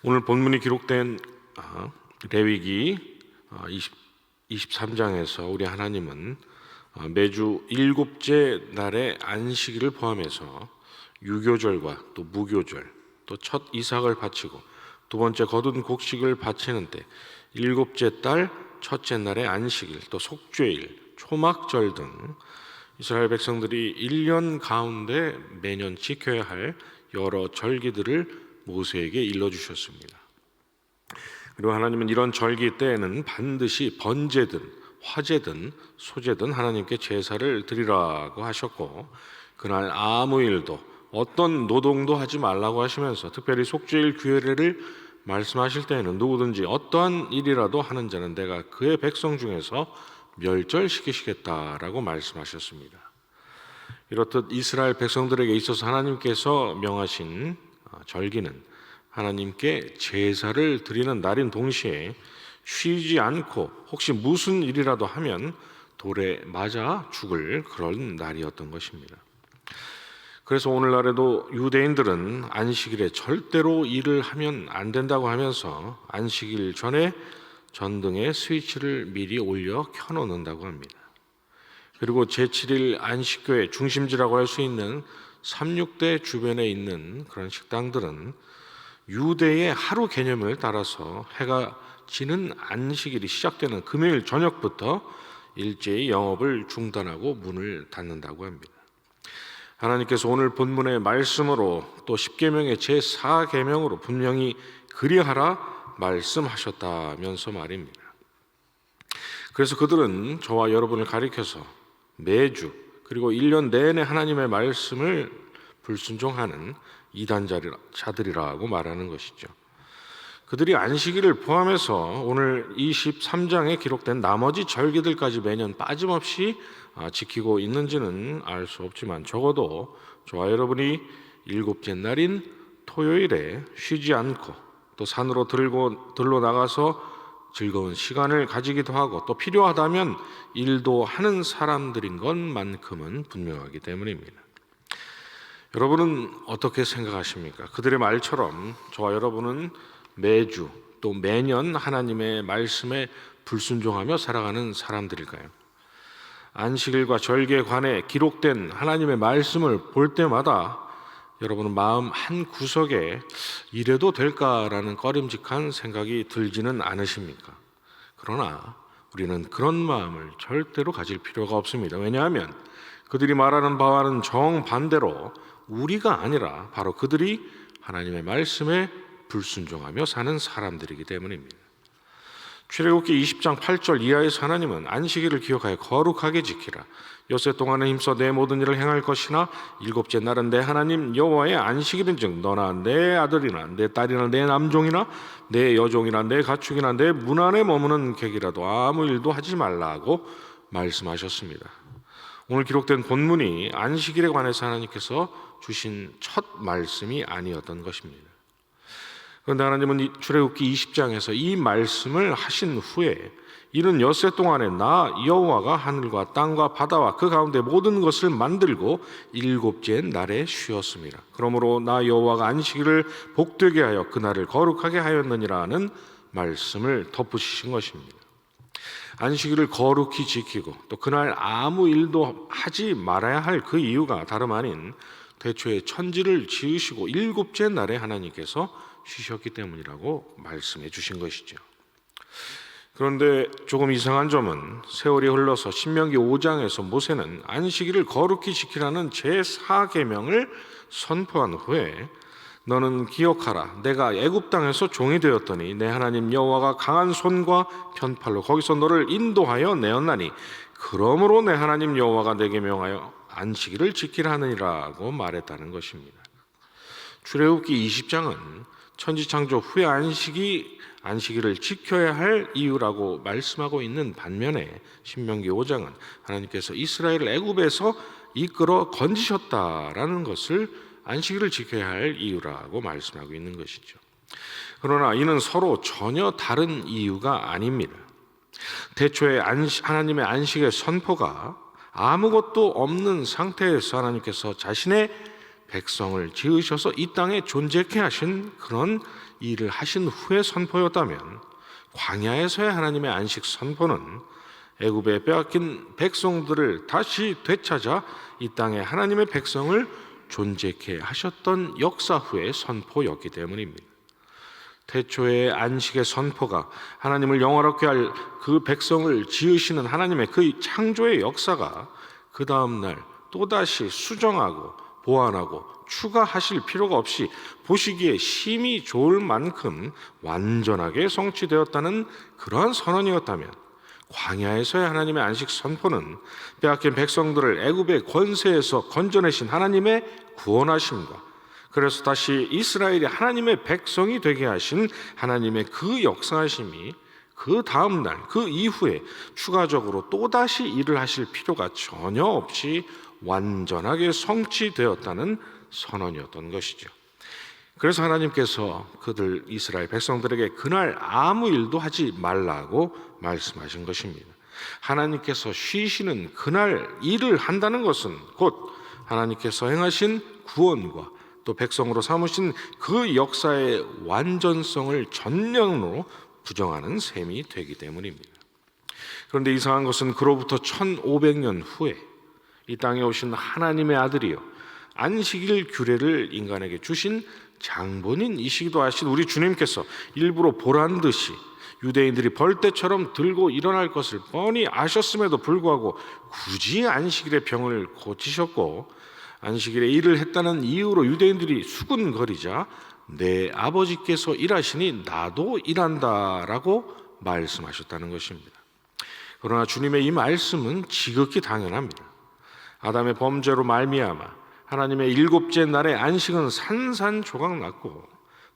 오늘 본문이 기록된 레위기 23장에서 우리 하나님은 매주 일곱째 날의 안식일을 포함해서 유교절과 또 무교절, 또 첫 이삭을 바치고 두 번째 거둔 곡식을 바치는 때 일곱째 달 첫째 날의 안식일, 또 속죄일, 초막절 등 이스라엘 백성들이 1년 가운데 매년 지켜야 할 여러 절기들을 모세에게 일러주셨습니다. 그리고 하나님은 이런 절기 때에는 반드시 번제든 화제든 소제든 하나님께 제사를 드리라고 하셨고, 그날 아무 일도 어떤 노동도 하지 말라고 하시면서 특별히 속죄일 규례를 말씀하실 때에는 누구든지 어떠한 일이라도 하는 자는 내가 그의 백성 중에서 멸절시키시겠다라고 말씀하셨습니다. 이렇듯 이스라엘 백성들에게 있어서 하나님께서 명하신 절기는 하나님께 제사를 드리는 날인 동시에 쉬지 않고 혹시 무슨 일이라도 하면 돌에 맞아 죽을 그런 날이었던 것입니다. 그래서 오늘날에도 유대인들은 안식일에 절대로 일을 하면 안 된다고 하면서 안식일 전에 전등의 스위치를 미리 올려 켜놓는다고 합니다. 그리고 제7일 안식교의 중심지라고 할 수 있는 삼육대 주변에 있는 그런 식당들은 유대의 하루 개념을 따라서 해가 지는 안식일이 시작되는 금요일 저녁부터 일제히 영업을 중단하고 문을 닫는다고 합니다. 하나님께서 오늘 본문의 말씀으로 또 십계명의 제4계명으로 분명히 그리하라 말씀하셨다면서 말입니다. 그래서 그들은 저와 여러분을 가리켜서 매주 그리고 1년 내내 하나님의 말씀을 불순종하는 이단자들이라고 말하는 것이죠. 그들이 안식일을 포함해서 오늘 23장에 기록된 나머지 절기들까지 매년 빠짐없이 지키고 있는지는 알 수 없지만 적어도 저와 여러분이 일곱째 날인 토요일에 쉬지 않고 또 산으로 들러 나가서 즐거운 시간을 가지기도 하고 또 필요하다면 일도 하는 사람들인 것만큼은 분명하기 때문입니다. 여러분은 어떻게 생각하십니까? 그들의 말처럼 저와 여러분은 매주 또 매년 하나님의 말씀에 불순종하며 살아가는 사람들일까요? 안식일과 절기에 관해 기록된 하나님의 말씀을 볼 때마다 여러분은 마음 한 구석에 이래도 될까라는 꺼림직한 생각이 들지는 않으십니까? 그러나 우리는 그런 마음을 절대로 가질 필요가 없습니다. 왜냐하면 그들이 말하는 바와는 정반대로 우리가 아니라 바로 그들이 하나님의 말씀에 불순종하며 사는 사람들이기 때문입니다. 출애굽기 20장 8절 이하에서 하나님은 안식일을 기억하여 거룩하게 지키라. 엿새 동안은 힘써 내 모든 일을 행할 것이나 일곱째 날은 내 하나님 여호와의 안식일인즉 너나 내 아들이나 내 딸이나 내 남종이나 내 여종이나 내 가축이나 내 문 안에 머무는 객이라도 아무 일도 하지 말라고 말씀하셨습니다. 오늘 기록된 본문이 안식일에 관해서 하나님께서 주신 첫 말씀이 아니었던 것입니다. 그런데 하나님은 출애굽기 20장에서 이 말씀을 하신 후에 이는 엿새 동안에 나 여호와가 하늘과 땅과 바다와 그 가운데 모든 것을 만들고 일곱째 날에 쉬었습니다. 그러므로 나 여호와가 안식일을 복되게 하여 그날을 거룩하게 하였느니라는 말씀을 덧붙이신 것입니다. 안식일을 거룩히 지키고 또 그날 아무 일도 하지 말아야 할 그 이유가 다름 아닌 태초에 천지를 지으시고 일곱째 날에 하나님께서 쉬셨기 때문이라고 말씀해 주신 것이죠. 그런데 조금 이상한 점은 세월이 흘러서 신명기 5장에서 모세는 안식일을 거룩히 지키라는 제4계명을 선포한 후에 너는 기억하라 내가 애굽 땅에서 종이 되었더니 내 하나님 여호와가 강한 손과 편팔로 거기서 너를 인도하여 내었나니 그러므로 내 하나님 여호와가 내게 명하여 안식일을 지키라 하느니라고 말했다는 것입니다. 출애굽기 20장은 천지창조 후의 안식일을 지켜야 할 이유라고 말씀하고 있는 반면에 신명기 5장은 하나님께서 이스라엘을 애굽에서 이끌어 건지셨다라는 것을 안식일을 지켜야 할 이유라고 말씀하고 있는 것이죠. 그러나 이는 서로 전혀 다른 이유가 아닙니다. 태초에 하나님의 안식의 선포가 아무것도 없는 상태에서 하나님께서 자신의 백성을 지으셔서 이 땅에 존재케 하신 그런 일을 하신 후에 선포였다면, 광야에서의 하나님의 안식 선포는 애굽에 빼앗긴 백성들을 다시 되찾아 이 땅에 하나님의 백성을 존재케 하셨던 역사 후의 선포였기 때문입니다. 태초의 안식의 선포가 하나님을 영화롭게 할 그 백성을 지으시는 하나님의 그 창조의 역사가 그 다음 날 또다시 수정하고 보완하고 추가하실 필요가 없이 보시기에 심히 좋을 만큼 완전하게 성취되었다는 그러한 선언이었다면, 광야에서의 하나님의 안식 선포는 빼앗긴 백성들을 애굽의 권세에서 건져내신 하나님의 구원하심과, 그래서 다시 이스라엘이 하나님의 백성이 되게 하신 하나님의 그 역사하심이 그 다음 날, 그 이후에 추가적으로 또다시 일을 하실 필요가 전혀 없이 완전하게 성취되었다는 선언이었던 것이죠. 그래서 하나님께서 그들 이스라엘 백성들에게 그날 아무 일도 하지 말라고 말씀하신 것입니다. 하나님께서 쉬시는 그날 일을 한다는 것은 곧 하나님께서 행하신 구원과 또 백성으로 삼으신 그 역사의 완전성을 전면으로 부정하는 셈이 되기 때문입니다. 그런데 이상한 것은 그로부터 1500년 후에 이 땅에 오신 하나님의 아들이요 안식일 규례를 인간에게 주신 장본인이시기도 하신 우리 주님께서 일부러 보란 듯이 유대인들이 벌떼처럼 들고 일어날 것을 뻔히 아셨음에도 불구하고 굳이 안식일의 병을 고치셨고, 안식일에 일을 했다는 이유로 유대인들이 수군거리자 내 아버지께서 일하시니 나도 일한다라고 말씀하셨다는 것입니다. 그러나 주님의 이 말씀은 지극히 당연합니다. 아담의 범죄로 말미암아 하나님의 일곱째 날의 안식은 산산조각 났고,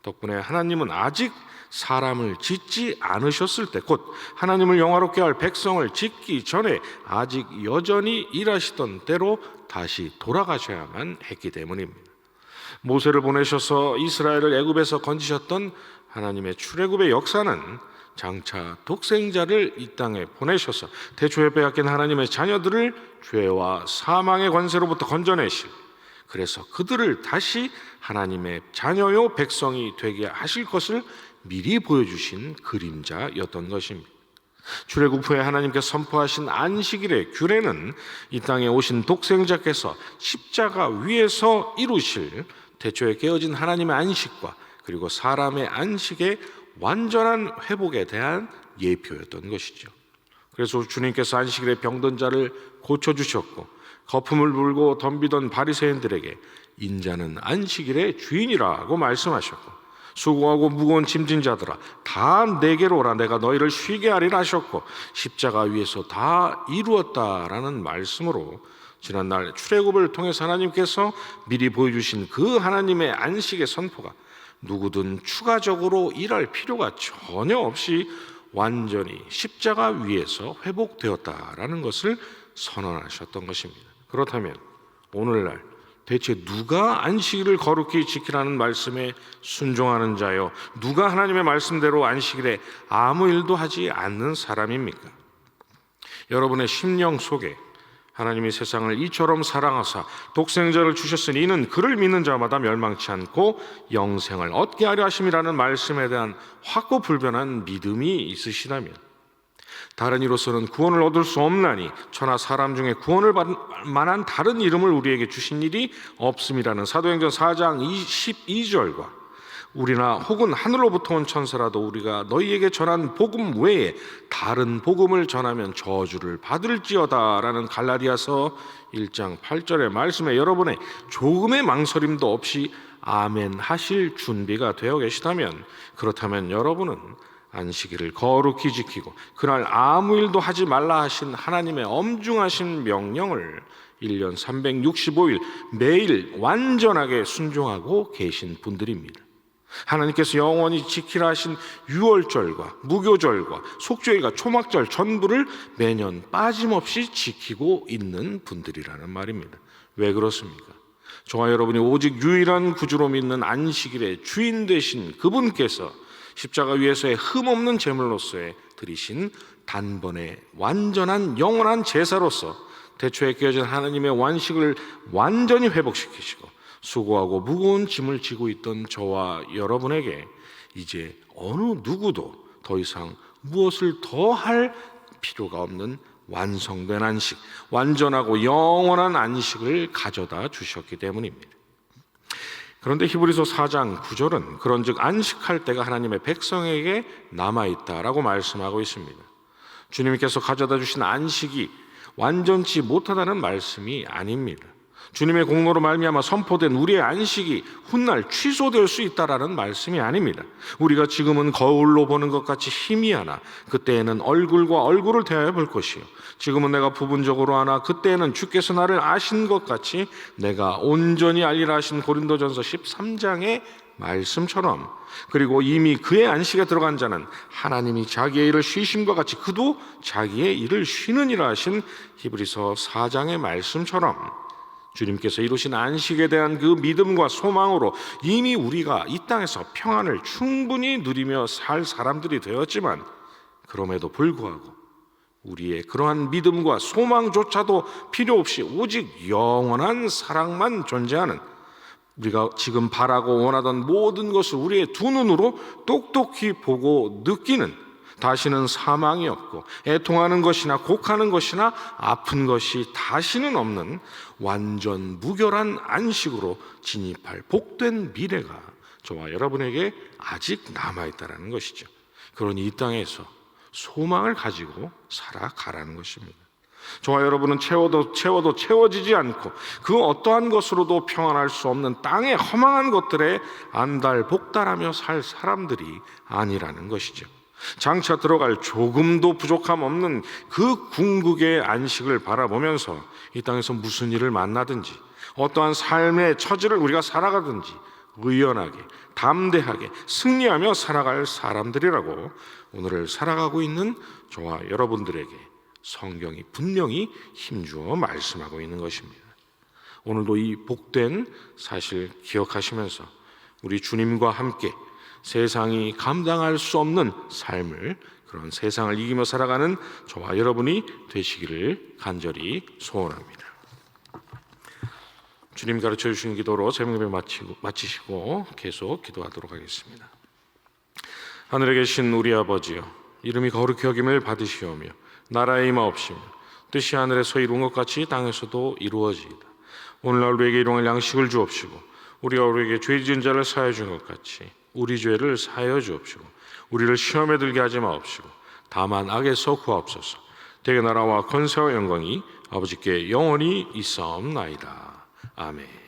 덕분에 하나님은 아직 사람을 짓지 않으셨을 때, 곧 하나님을 영화롭게 할 백성을 짓기 전에 아직 여전히 일하시던 때로 다시 돌아가셔야만 했기 때문입니다. 모세를 보내셔서 이스라엘을 애굽에서 건지셨던 하나님의 출애굽의 역사는 장차 독생자를 이 땅에 보내셔서 태초에 빼앗긴 하나님의 자녀들을 죄와 사망의 권세로부터 건져내실, 그래서 그들을 다시 하나님의 자녀요 백성이 되게 하실 것을 미리 보여주신 그림자였던 것입니다. 출애굽 후에 하나님께서 선포하신 안식일의 규례는 이 땅에 오신 독생자께서 십자가 위에서 이루실 태초에 깨어진 하나님의 안식과 그리고 사람의 안식의 완전한 회복에 대한 예표였던 것이죠. 그래서 주님께서 안식일에 병든 자를 고쳐주셨고, 거품을 불고 덤비던 바리새인들에게 인자는 안식일의 주인이라고 말씀하셨고, 수고하고 무거운 짐진 자들아 다 내게로 오라 내가 너희를 쉬게 하리라 하셨고, 십자가 위에서 다 이루었다라는 말씀으로 지난날 출애굽을 통해서 하나님께서 미리 보여주신 그 하나님의 안식의 선포가 누구든 추가적으로 일할 필요가 전혀 없이 완전히 십자가 위에서 회복되었다라는 것을 선언하셨던 것입니다. 그렇다면 오늘날 대체 누가 안식일을 거룩히 지키라는 말씀에 순종하는 자요, 누가 하나님의 말씀대로 안식일에 아무 일도 하지 않는 사람입니까? 여러분의 심령 속에 하나님이 세상을 이처럼 사랑하사 독생자를 주셨으니 이는 그를 믿는 자마다 멸망치 않고 영생을 얻게 하려 하심이라는 말씀에 대한 확고불변한 믿음이 있으시다면, 다른 이로서는 구원을 얻을 수 없나니 천하 사람 중에 구원을 받을 만한 다른 이름을 우리에게 주신 일이 없음이라는 사도행전 4장 12절과 우리나 혹은 하늘로부터 온 천사라도 우리가 너희에게 전한 복음 외에 다른 복음을 전하면 저주를 받을지어다 라는 갈라디아서 1장 8절의 말씀에 여러분의 조금의 망설임도 없이 아멘 하실 준비가 되어 계시다면, 그렇다면 여러분은 안식일을 거룩히 지키고 그날 아무 일도 하지 말라 하신 하나님의 엄중하신 명령을 1년 365일 매일 완전하게 순종하고 계신 분들입니다. 하나님께서 영원히 지키라 하신 유월절과 무교절과 속죄일과 초막절 전부를 매년 빠짐없이 지키고 있는 분들이라는 말입니다. 왜 그렇습니까? 저와 여러분이 오직 유일한 구주로 믿는 안식일의 주인 되신 그분께서 십자가 위에서의 흠없는 제물로서의 드리신 단번에 완전한 영원한 제사로서 태초에 깨어진 하나님의 완식을 완전히 회복시키시고 수고하고 무거운 짐을 지고 있던 저와 여러분에게 이제 어느 누구도 더 이상 무엇을 더 할 필요가 없는 완성된 안식, 완전하고 영원한 안식을 가져다 주셨기 때문입니다. 그런데 히브리서 4장 9절은 그런즉 안식할 때가 하나님의 백성에게 남아있다라고 말씀하고 있습니다. 주님께서 가져다 주신 안식이 완전치 못하다는 말씀이 아닙니다. 주님의 공로로 말미암아 선포된 우리의 안식이 훗날 취소될 수 있다라는 말씀이 아닙니다. 우리가 지금은 거울로 보는 것 같이 희미하나 그때에는 얼굴과 얼굴을 대하여 볼 것이요 지금은 내가 부분적으로 하나 그때에는 주께서 나를 아신 것 같이 내가 온전히 알리라 하신 고린도전서 13장의 말씀처럼, 그리고 이미 그의 안식에 들어간 자는 하나님이 자기의 일을 쉬심과 같이 그도 자기의 일을 쉬느니라 하신 히브리서 4장의 말씀처럼 주님께서 이루신 안식에 대한 그 믿음과 소망으로 이미 우리가 이 땅에서 평안을 충분히 누리며 살 사람들이 되었지만, 그럼에도 불구하고 우리의 그러한 믿음과 소망조차도 필요 없이 오직 영원한 사랑만 존재하는, 우리가 지금 바라고 원하던 모든 것을 우리의 두 눈으로 똑똑히 보고 느끼는, 다시는 사망이 없고 애통하는 것이나 곡하는 것이나 아픈 것이 다시는 없는 완전 무결한 안식으로 진입할 복된 미래가 저와 여러분에게 아직 남아있다는 것이죠. 그러니 이 땅에서 소망을 가지고 살아가라는 것입니다. 저와 여러분은 채워도 채워지지 않고 그 어떠한 것으로도 평안할 수 없는 땅의 허망한 것들에 안달복달하며 살 사람들이 아니라는 것이죠. 장차 들어갈 조금도 부족함 없는 그 궁극의 안식을 바라보면서 이 땅에서 무슨 일을 만나든지 어떠한 삶의 처지를 우리가 살아가든지 의연하게 담대하게 승리하며 살아갈 사람들이라고 오늘을 살아가고 있는 저와 여러분들에게 성경이 분명히 힘주어 말씀하고 있는 것입니다. 오늘도 이 복된 사실 기억하시면서 우리 주님과 함께 세상이 감당할 수 없는 삶을, 그런 세상을 이기며 살아가는 저와 여러분이 되시기를 간절히 소원합니다. 주님 가르쳐 주신 기도로 제목을 마치시고 계속 기도하도록 하겠습니다. 하늘에 계신 우리 아버지여, 이름이 거룩히 여김을 받으시오며 나라의 임하옵시며 뜻이 하늘에서 이룬 것 같이 땅에서도 이루어지이다. 오늘날 우리에게 일용할 양식을 주옵시고 우리가 우리에게 죄 지은 자를 사하여 준 것 같이 우리 죄를 사하여 주옵시고 우리를 시험에 들게 하지 마옵시고 다만 악에서 구하옵소서. 대개 나라와 권세와 영광이 아버지께 영원히 있사옵나이다. 아멘.